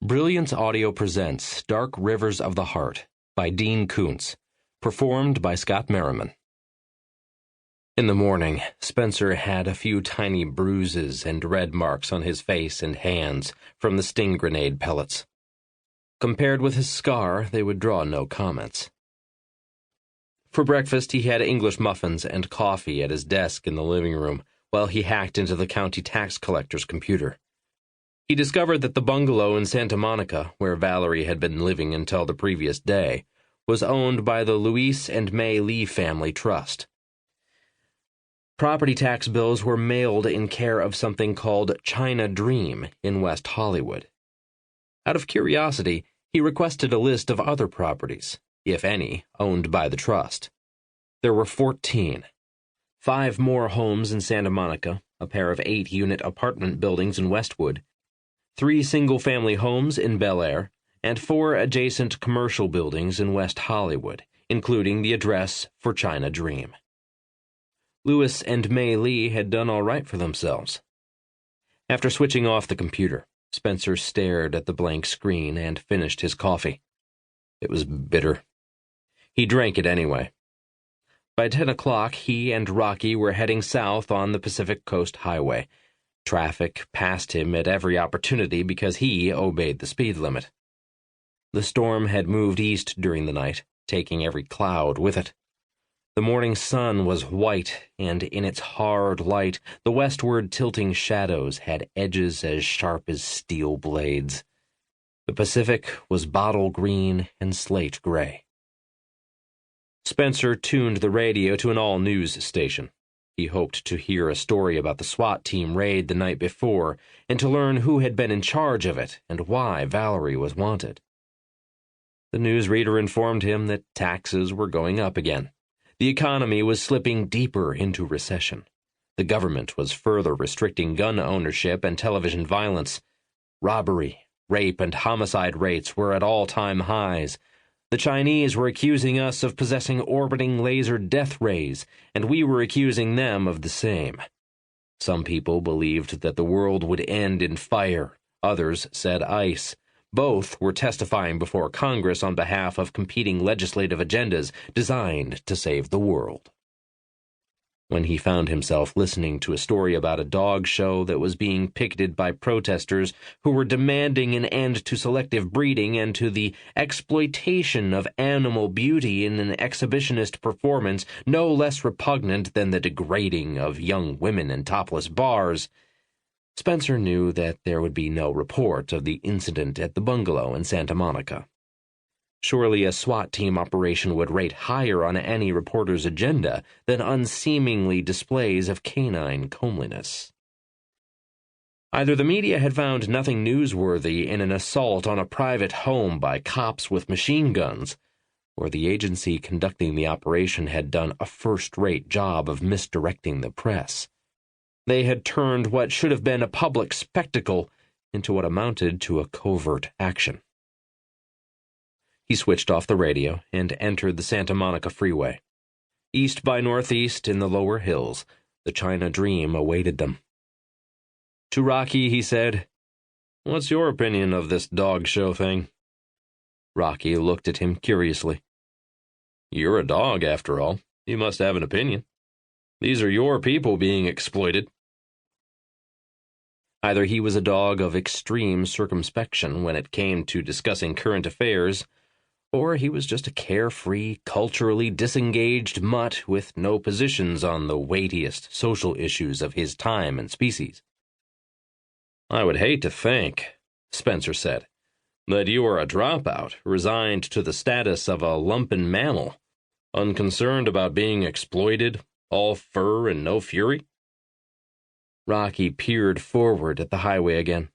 Brilliance Audio presents Dark Rivers of the Heart by Dean Koontz, performed by Scott Merriman. In the morning, Spencer had a few tiny bruises and red marks on his face and hands from the sting grenade pellets. Compared with his scar, they would draw no comments. For breakfast, he had English muffins and coffee at his desk in the living room while he hacked into the county tax collector's computer. He discovered that the bungalow in Santa Monica, where Valerie had been living until the previous day, was owned by the Louise and May Lee Family Trust. Property tax bills were mailed in care of something called China Dream in West Hollywood. Out of curiosity, he requested a list of other properties, if any, owned by the trust. There were 14. 5 more homes in Santa Monica, a pair of 8-unit apartment buildings in Westwood, 3 single-family homes in Bel Air, and 4 adjacent commercial buildings in West Hollywood, including the address for China Dream. Louis and May Lee had done all right for themselves. After switching off the computer, Spencer stared at the blank screen and finished his coffee. It was bitter. He drank it anyway. By 10 o'clock, he and Rocky were heading south on the Pacific Coast Highway. Traffic passed him at every opportunity because he obeyed the speed limit. The storm had moved east during the night, taking every cloud with it. The morning sun was white, and in its hard light, the westward tilting shadows had edges as sharp as steel blades. The Pacific was bottle green and slate gray. Spencer tuned the radio to an all-news station. He hoped to hear a story about the SWAT team raid the night before and to learn who had been in charge of it and why Valerie was wanted. The newsreader informed him that taxes were going up again. The economy was slipping deeper into recession. The government was further restricting gun ownership and television violence. Robbery, rape, and homicide rates were at all-time highs. The Chinese were accusing us of possessing orbiting laser death rays, and we were accusing them of the same. Some people believed that the world would end in fire. Others said ice. Both were testifying before Congress on behalf of competing legislative agendas designed to save the world. When he found himself listening to a story about a dog show that was being picketed by protesters who were demanding an end to selective breeding and to the exploitation of animal beauty in an exhibitionist performance no less repugnant than the degrading of young women in topless bars, Spencer knew that there would be no report of the incident at the bungalow in Santa Monica. Surely a SWAT team operation would rate higher on any reporter's agenda than unseemingly displays of canine comeliness. Either the media had found nothing newsworthy in an assault on a private home by cops with machine guns, or the agency conducting the operation had done a first-rate job of misdirecting the press. They had turned what should have been a public spectacle into what amounted to a covert action. He switched off the radio and entered the Santa Monica freeway. East by northeast in the lower hills, the China Dream awaited them. To Rocky, he said, "What's your opinion of this dog show thing?" Rocky looked at him curiously. "You're a dog, after all. You must have an opinion. These are your people being exploited." Either he was a dog of extreme circumspection when it came to discussing current affairs, or he was just a carefree, culturally disengaged mutt with no positions on the weightiest social issues of his time and species. "I would hate to think," Spencer said, "that you are a dropout, resigned to the status of a lumpen mammal, unconcerned about being exploited, all fur and no fury." Rocky peered forward at the highway again.